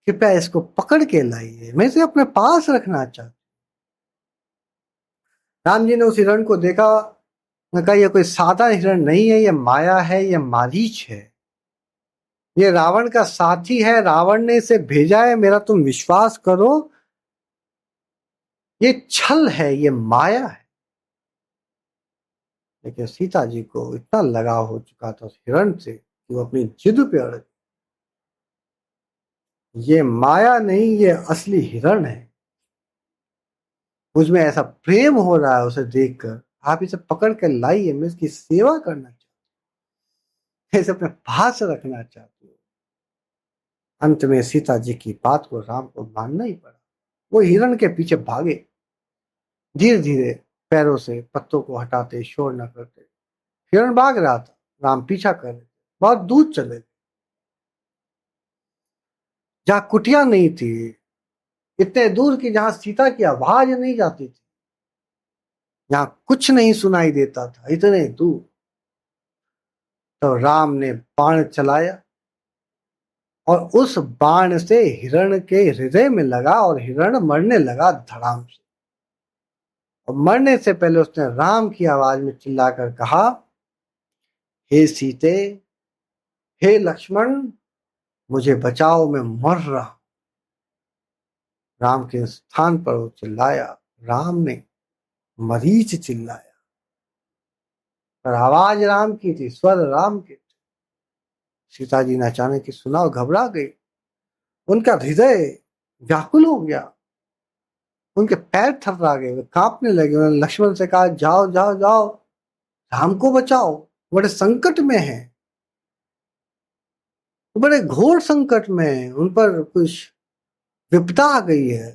कृपया इसको पकड़ के लाइए, मैं इसे अपने पास रखना चाहती। राम जी ने उस हिरण को देखा, उन्होंने कहा यह कोई सादा हिरण नहीं है, यह माया है, यह मारीच है, ये रावण का साथी है, रावण ने इसे भेजा है। मेरा तुम विश्वास करो, ये छल है, ये माया है। लेकिन सीता जी को इतना लगाव हो चुका था उस हिरण से कि वो अपनी जिद पे अड़ गई। ये माया नहीं, ये असली हिरण है। मुझमें ऐसा प्रेम हो रहा है उसे देखकर, आप इसे पकड़ कर लाइए, मैं इसकी सेवा करना चाहती हूँ, इसे अपने पास रखना चाहती हूँ। अंत में सीता जी की बात को राम को मानना ही पड़ा। वो हिरण के पीछे भागे, धीरे धीरे पैरों से पत्तों को हटाते, शोर न करते। हिरण भाग रहा था, राम पीछा कर रहे थे। बहुत दूर चले गए, जहां कुटिया नहीं थी, इतने दूर की जहां सीता की आवाज नहीं जाती थी, जहां कुछ नहीं सुनाई देता था, इतने दूर। तो राम ने बाण चलाया, और उस बाण से हिरण के हृदय में लगा, और हिरण मरने लगा धड़ाम से। और मरने से पहले उसने राम की आवाज में चिल्लाकर कहा, हे सीते, हे लक्ष्मण, मुझे बचाओ, मैं मर रहा हूं। राम के स्थान पर वो चिल्लाया, राम ने मरीच चिल्लाया, पर आवाज राम की थी, स्वर राम की थी। सीता जी ने अचानक ही सुना और घबरा गई। उनका हृदय व्याकुल हो गया, उनके पैर थर्रा गए, वे कांपने लगे। उन्होंने लक्ष्मण से कहा, जाओ जाओ जाओ, राम को बचाओ, बड़े संकट में है, बड़े घोर संकट में है, उन पर कुछ विपदा आ गई है।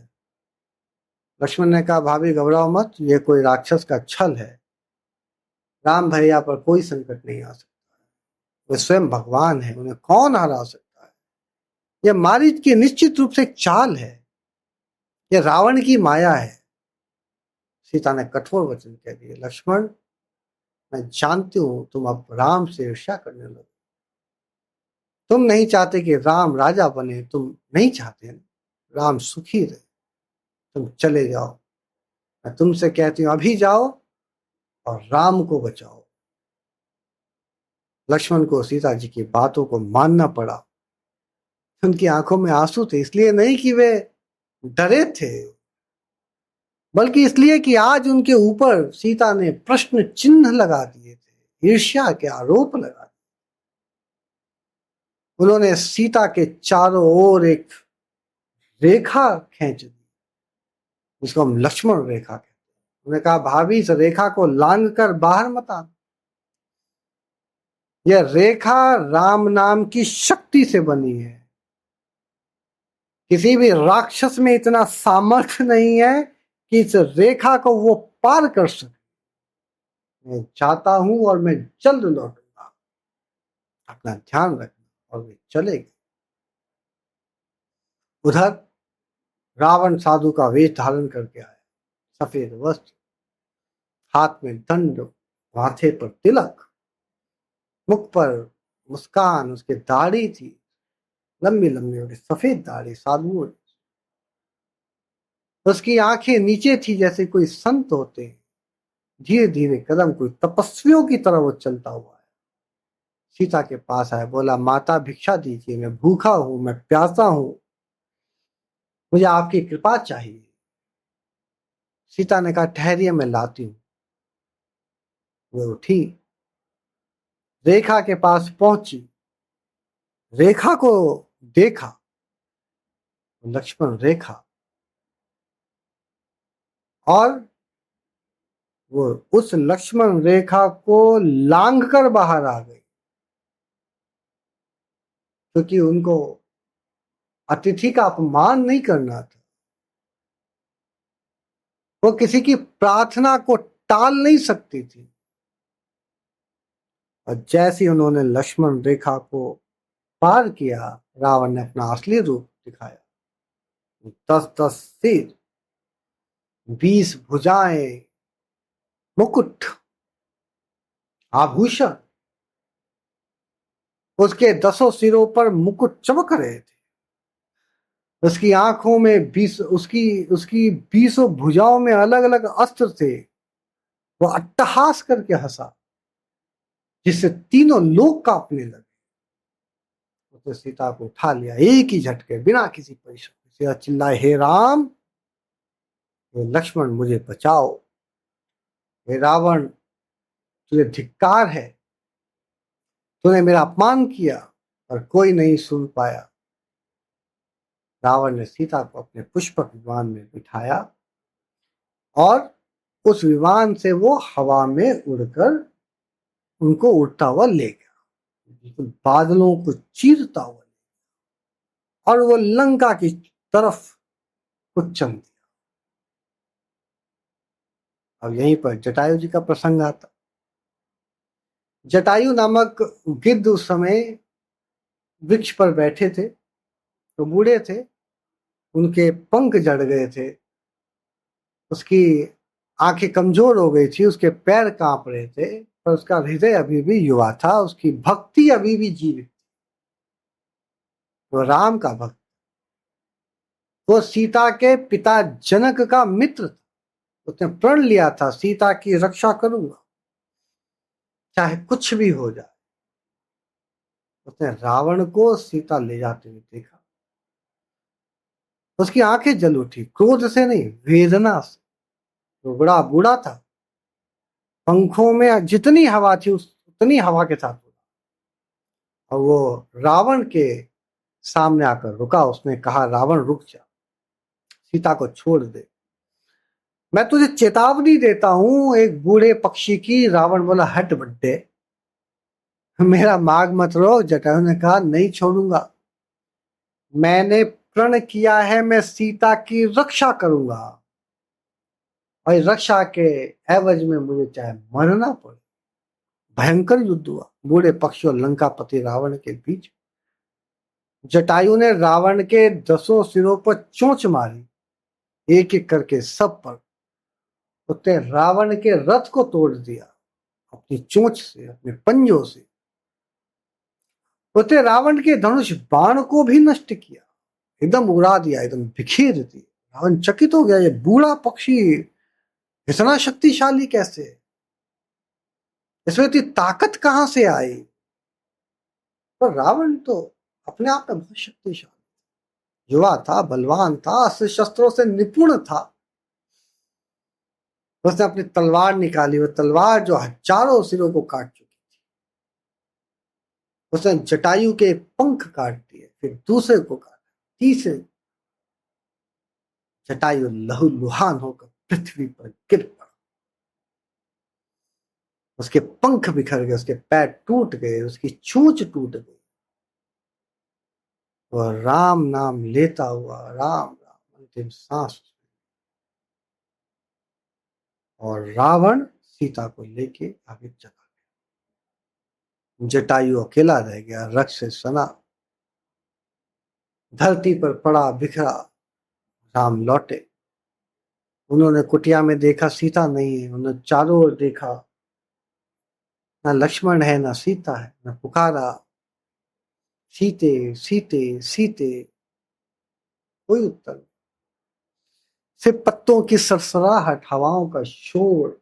लक्ष्मण ने कहा, भाभी घबराओ मत, ये कोई राक्षस का छल है। राम भैया पर कोई संकट नहीं आ सकता, वे स्वयं भगवान है, उन्हें कौन हरा सकता है। यह मारीच की निश्चित रूप से एक चाल है, यह रावण की माया है। सीता ने कठोर वचन कह दिए, लक्ष्मण, मैं जानती हूं तुम अब राम से ईर्ष्या करने लगे, तुम नहीं चाहते कि राम राजा बने, तुम नहीं चाहते राम सुखी रहे, तुम चले जाओ। मैं तुमसे कहती हूं, अभी जाओ और राम को बचाओ। लक्ष्मण को सीता जी की बातों को मानना पड़ा। उनकी आंखों में आंसू थे, इसलिए नहीं कि वे डरे थे, बल्कि इसलिए कि आज उनके ऊपर सीता ने प्रश्न चिन्ह लगा दिए थे, ईर्ष्या के आरोप लगा दिए। उन्होंने सीता के चारों ओर एक रेखा खींच दी, जिसको हम लक्ष्मण रेखा कहते हैं। उन्होंने कहा, भाभी, इस रेखा को लांग कर बाहर मत आना। यह रेखा राम नाम की शक्ति से बनी है, किसी भी राक्षस में इतना सामर्थ्य नहीं है कि इस रेखा को वो पार कर सके। मैं चाहता हूं और मैं जल्द लौटूंगा, अपना ध्यान रखना। और वे चले गए। उधर रावण साधु का वेश धारण करके आया, सफेद वस्त्र, हाथ में दंड, माथे पर तिलक, मुख पर मुस्कान, उसकी दाढ़ी थी लंबी लंबी और सफेद दाढ़ी साधुओं। उसकी आंखें नीचे थी जैसे कोई संत होते हैं। धीरे धीरे कदम कोई तपस्वियों की तरह वो चलता हुआ है। सीता के पास आया, बोला, माता भिक्षा दीजिए, मैं भूखा हूं, मैं प्यासा हूं, मुझे आपकी कृपा चाहिए। सीता ने कहा, ठहरिए, मैं लाती हूं। वो उठी, रेखा के पास पहुंची, रेखा को देखा, लक्ष्मण रेखा, और वो उस लक्ष्मण रेखा को लांघ कर बाहर आ गई, क्योंकि उनको अतिथि का अपमान नहीं करना था। वो किसी की प्रार्थना को टाल नहीं सकती थी। और जैसे उन्होंने लक्ष्मण रेखा को पार किया, रावण ने अपना असली रूप दिखाया। 10-10 सिर, 20 भुजाएं, मुकुट, आभूषण, उसके 10 सिरों पर मुकुट चमक रहे थे। उसकी आंखों में 20, उसकी 20 भुजाओं में अलग अलग अस्त्र थे। वो अट्टहास करके हंसा, जिससे तीनों लोग कांपने लगे। उसने सीता को उठा लिया एक ही झटके, बिना किसी परिश्रम से। चिल्लाए, हे राम, हे लक्ष्मण, मुझे बचाओ। हे रावण, तुझे धिक्कार है, तूने मेरा अपमान किया, पर कोई नहीं सुन पाया। रावण ने सीता को अपने पुष्पक विमान में बिठाया और उस विमान से वो हवा में उड़कर उनको उड़ता हुआ ले गया, बादलों को चीरता हुआ, और वो लंका की तरफ को चल दिया। अब यहीं पर जटायु जी का प्रसंग आता। जटायु नामक गिद्ध उस समय वृक्ष पर बैठे थे, तो बूढ़े थे, उनके पंख जड़ गए थे, उसकी आंखें कमजोर हो गई थी, उसके पैर कांप रहे थे, पर उसका हृदय अभी भी युवा था, उसकी भक्ति अभी भी जीवित थी। वो राम का भक्त, वो सीता के पिता जनक का मित्र था। उसने प्रण लिया था, सीता की रक्षा करूंगा, चाहे कुछ भी हो जाए। उसने रावण को सीता ले जाते हुए देखा। उसकी आंखें जल उठी, क्रोध से नहीं, वेदना से। वो बड़ा बूढ़ा था, पंखों में जितनी हवा थी उतनी हवा के साथ उड़ा, और वो रावण के सामने आकर रुका। उसने कहा, रावण रुक जा, सीता को छोड़ दे, मैं तुझे चेतावनी देता हूं एक बूढ़े पक्षी की। रावण बोला, हट बड्डे, मेरा मार्ग मत रोक। जटायु ने कहा, नहीं छोड़ूंगा, मैंने प्रण किया है, मैं सीता की रक्षा करूंगा, और रक्षा के एवज में मुझे चाहे मरना पड़े। भयंकर युद्ध हुआ बूढ़े पक्षी और लंकापति रावण के बीच। जटायु ने रावण के 10 सिरों पर चोंच मारी, एक एक करके सब पर। उसने रावण के रथ को तोड़ दिया अपनी चोंच से, अपने पंजों से। उसने रावण के धनुष बाण को भी नष्ट किया, एकदम उड़ा दिया, एकदम बिखेर दिया। रावण चकित हो गया, ये बूढ़ा पक्षी इतना शक्तिशाली कैसे, इसमें इतनी ताकत कहां से आई। पर रावण तो अपने आप में बहुत शक्तिशाली युवा था, बलवान था, अस्त्र शस्त्रों से निपुण था। उसने अपनी तलवार निकाली, वो तलवार जो हजारों सिरों को काट चुकी थी। उसने जटायु के पंख काट दिए, फिर दूसरे को काटा, तीसरे। जटायु लहूलुहान होकर पृथ्वी पर गिर पड़ा। उसके पंख बिखर गए, उसके पैर टूट गए, उसकी चोंच टूट गई। वह राम नाम लेता हुआ राम राम अंतिम सांस, और रावण सीता को लेके आगे चला गया। जटायु अकेला रह गया, रक्त से सना, धरती पर पड़ा बिखरा। राम लौटे, उन्होंने कुटिया में देखा सीता नहीं है। उन्होंने चारों ओर देखा, ना लक्ष्मण है, ना सीता है। न पुकारा, सीते सीते सीते, कोई उत्तर नहीं। सिर्फ पत्तों की सरसराहट, हवाओं का शोर,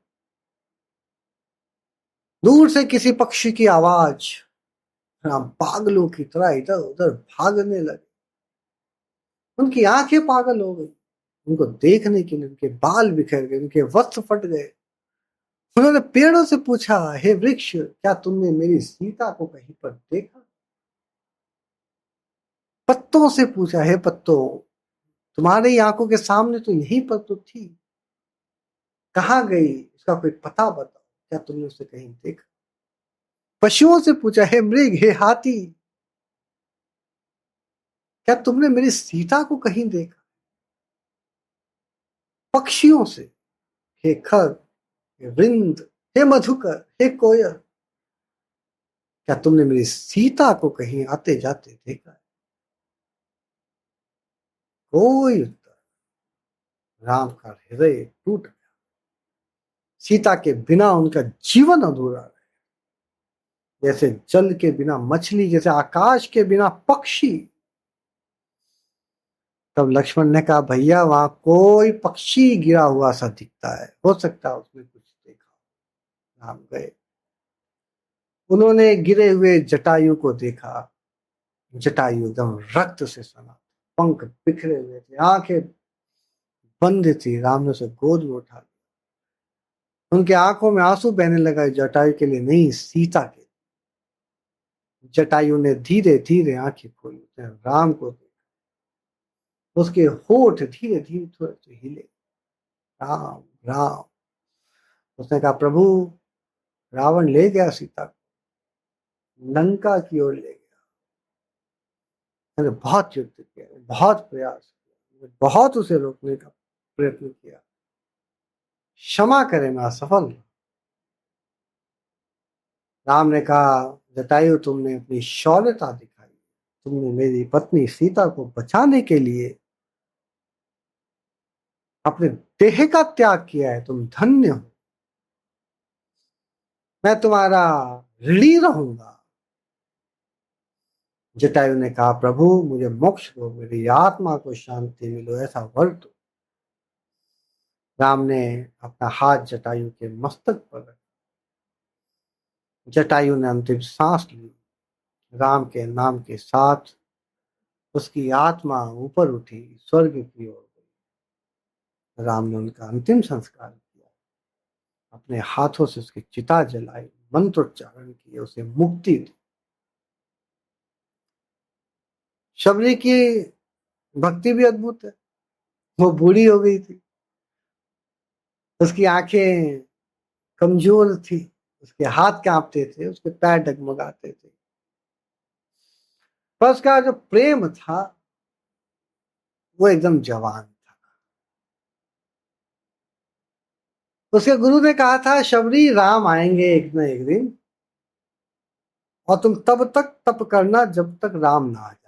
दूर से किसी पक्षी की आवाज। राम पागलों की तरह इधर उधर भागने लगे। उनकी आंखें पागल हो गई, उनको देखने के लिए। उनके बाल बिखर गए, उनके वस्त्र फट गए। उन्होंने पेड़ों से पूछा, हे वृक्ष, क्या तुमने मेरी सीता को कहीं पर देखा? पत्तों से पूछा, हे पत्तों, तुम्हारी आंखों के सामने तो यहीं पर तो थी, कहाँ गई? इसका कोई पता बताओ, क्या तुमने उसे कहीं देखा? पशुओं से पूछा, हे मृग, हे हाथी, क्या तुमने मेरी सीता को कहीं देखा? पक्षियों से, हे खग, हे वृंद, हे मधुकर, हे कोयल, क्या तुमने मेरी सीता को कहीं आते जाते देखा है? कोई उत्तर। राम का हृदय टूट गया। सीता के बिना उनका जीवन अधूरा है, जैसे जल के बिना मछली, जैसे आकाश के बिना पक्षी। तब लक्ष्मण ने कहा, भैया वहां कोई पक्षी गिरा हुआ सा दिखता है, हो सकता है उसमें कुछ देखा। राम गए, उन्होंने गिरे हुए जटायु को देखा। जटायु एकदम रक्त से सना, पंख बिखरे हुए थे, आंखें बंद थी। राम ने उसे गोद में उठा लिया। उनके आंखों में आंसू बहने लगा, जटायु के लिए नहीं, सीता के लिए। जटायु ने धीरे धीरे आंखें खोली, उसने राम को देखा। उसके होठ धीरे धीरे थोड़े से हिले। राम राम। उसने कहा, प्रभु, रावण ले गया सीता को, लंका की ओर ले गया। मैंने बहुत युद्ध किया, बहुत प्रयास किया, बहुत उसे रोकने का प्रयत्न किया, क्षमा करें, मैं असफल। राम ने कहा, जटायु, तुमने अपनी शौर्यता दिखाई, तुमने मेरी पत्नी सीता को बचाने के लिए अपने देह का त्याग किया है, तुम धन्य हो। मैं तुम्हारा ऋणी रहूंगा। जटायु ने कहा, प्रभु, मुझे मोक्ष दो, मेरी आत्मा को शांति मिलो, ऐसा वर दो। राम ने अपना हाथ जटायु के मस्तक पर रखा। जटायु ने अंतिम सांस ली। राम के नाम के साथ उसकी आत्मा ऊपर उठी, स्वर्ग की ओर गई। राम ने उनका अंतिम संस्कार किया, अपने हाथों से उसकी चिता जलाई, मंत्रोच्चारण किए, उसे मुक्ति दी। शबरी की भक्ति भी अद्भुत है। वो बूढ़ी हो गई थी, उसकी आंखें कमजोर थी, उसके हाथ कांपते थे, उसके पैर डगमगाते थे, पर उसका जो प्रेम था वो एकदम जवान था। उसके गुरु ने कहा था, शबरी राम आएंगे एक न एक दिन, और तुम तब तक तप करना जब तक राम ना आ जाए।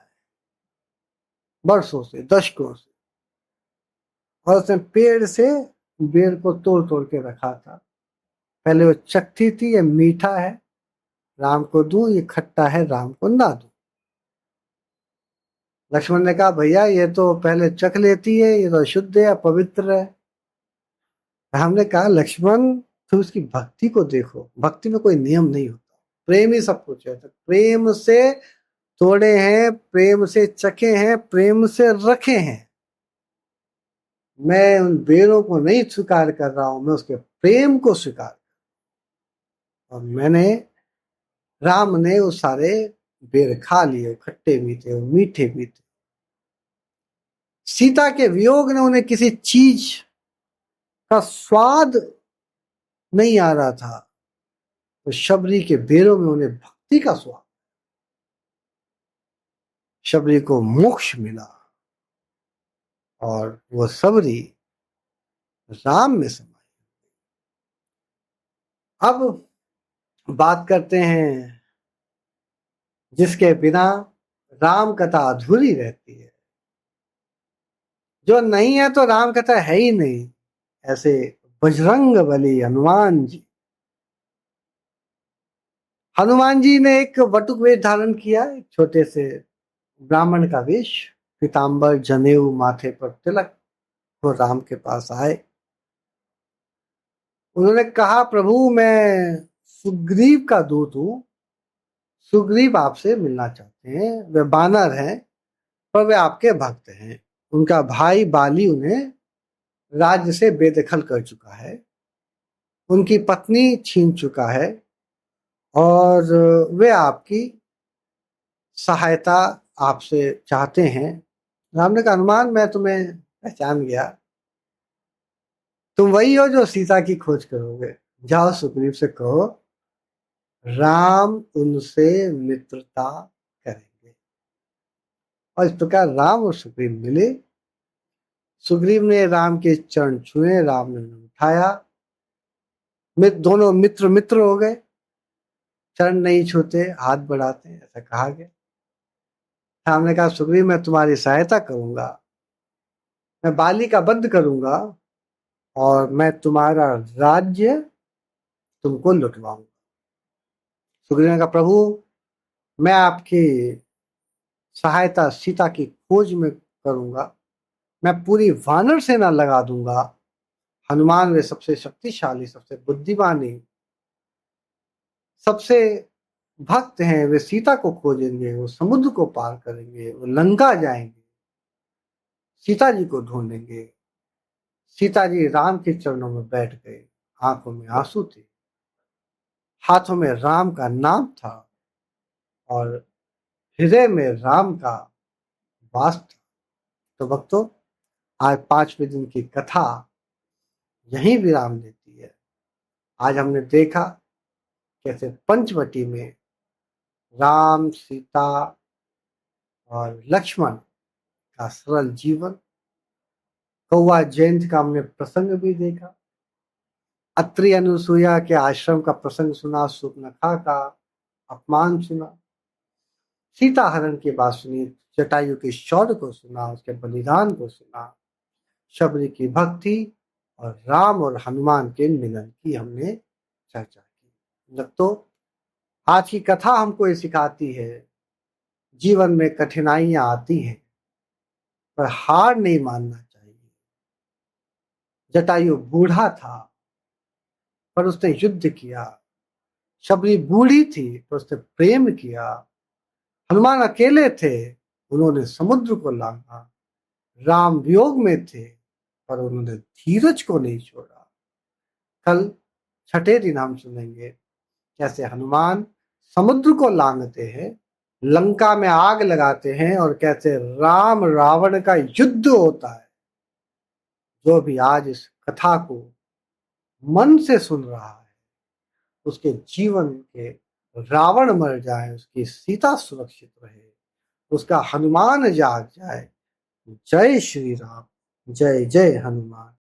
वर्षों से, दशकों से। और उसने पेड़ से बेर को तोड़ तोड़ के रखा था। पहले वो चखती थी, ये मीठा है राम को दूं, ये खट्टा है राम को ना दूं। लक्ष्मण ने कहा, भैया ये तो पहले चख लेती है, ये तो शुद्ध है, पवित्र है। हमने कहा, लक्ष्मण तुम उसकी भक्ति को देखो, भक्ति में कोई नियम नहीं होता, प्रेम ही सब कुछ है। तो प्रेम से तोड़े हैं, प्रेम से चखे हैं, प्रेम से रखे हैं। मैं उन बेरों को नहीं स्वीकार कर रहा हूं, मैं उसके प्रेम को स्वीकार। और मैंने, राम ने वो सारे बेर खा लिए, खट्टे भी थे, मीठे भी थे। सीता के वियोग ने उन्हें किसी चीज का स्वाद नहीं आ रहा था, तो शबरी के बेरों में उन्हें भक्ति का स्वाद। शबरी को मोक्ष मिला और वो सबरी राम में समाई। अब बात करते हैं जिसके बिना राम कथा अधूरी रहती है। जो नहीं है तो राम कथा है ही नहीं, ऐसे बजरंग बली हनुमान जी। हनुमान जी ने एक वटुक वेश धारण किया, एक छोटे से ब्राह्मण का वेश, पीताम्बर, जनेऊ, माथे पर तिलक। वो राम के पास आए। उन्होंने कहा, प्रभु मैं सुग्रीव का दूत हूं, सुग्रीव आपसे मिलना चाहते हैं। वे बानर हैं पर वे आपके भक्त हैं। उनका भाई बाली उन्हें राज्य से बेदखल कर चुका है, उनकी पत्नी छीन चुका है, और वे आपकी सहायता आपसे चाहते हैं। राम ने कहा, हनुमान मैं तुम्हें पहचान गया, तुम वही हो जो सीता की खोज करोगे। जाओ सुग्रीव से कहो राम उनसे मित्रता करेंगे। और इस प्रकार राम और सुग्रीव मिले। सुग्रीव ने राम के चरण छुए, राम ने उन्हें उठाया। दोनों मित्र मित्र हो गए। चरण नहीं छूते, हाथ बढ़ाते, ऐसा कहा गया। राम ने कहा, सुग्रीव मैं तुम्हारी सहायता करूंगा, मैं बाली का वध करूंगा, और मैं तुम्हारा राज्य तुमको लुटवाऊंगा। सुग्रीव ने कहा, प्रभु मैं आपकी सहायता सीता की खोज में करूंगा, मैं पूरी वानर सेना लगा दूंगा। हनुमान वे सबसे शक्तिशाली, सबसे बुद्धिमानी, सबसे भक्त हैं। वे सीता को खोजेंगे, वो समुद्र को पार करेंगे, वो लंका जाएंगे, सीता जी को ढूंढेंगे। सीता जी राम के चरणों में बैठ गए, आंखों में आंसू थे, हाथों में राम का नाम था, और हृदय में राम का वास था। तो भक्तों, आज 5वें दिन की कथा यहीं विराम लेती है। आज हमने देखा कैसे पंचवटी में राम, सीता और लक्ष्मण का सरल जीवन, कौआ जयंती का हमने प्रसंग भी देखा, अत्रि अनुसुईया के आश्रम का प्रसंग सुना, सुर्पनखा का अपमान सुना, सीता हरण की बात सुनी, जटायु के शौर्य को सुना, उसके बलिदान को सुना, शबरी की भक्ति, और राम और हनुमान के मिलन की हमने चर्चा की। तो आज की कथा हमको ये सिखाती है, जीवन में कठिनाइयां आती हैं पर हार नहीं मानना चाहिए। जटायु बूढ़ा था पर उसने युद्ध किया, शबरी बूढ़ी थी पर उसने प्रेम किया, हनुमान अकेले थे, उन्होंने समुद्र को लांघा। राम वियोग में थे, पर उन्होंने धीरज को नहीं छोड़ा। कल छठे दिन हम सुनेंगे कैसे हनुमान समुद्र को लांघते हैं, लंका में आग लगाते हैं और कैसे राम रावण का युद्ध होता है। जो भी आज इस कथा को मन से सुन रहा है, उसके जीवन के रावण मर जाए, उसकी सीता सुरक्षित रहे, उसका हनुमान जाग जाए। जय श्री राम, जय जय हनुमान।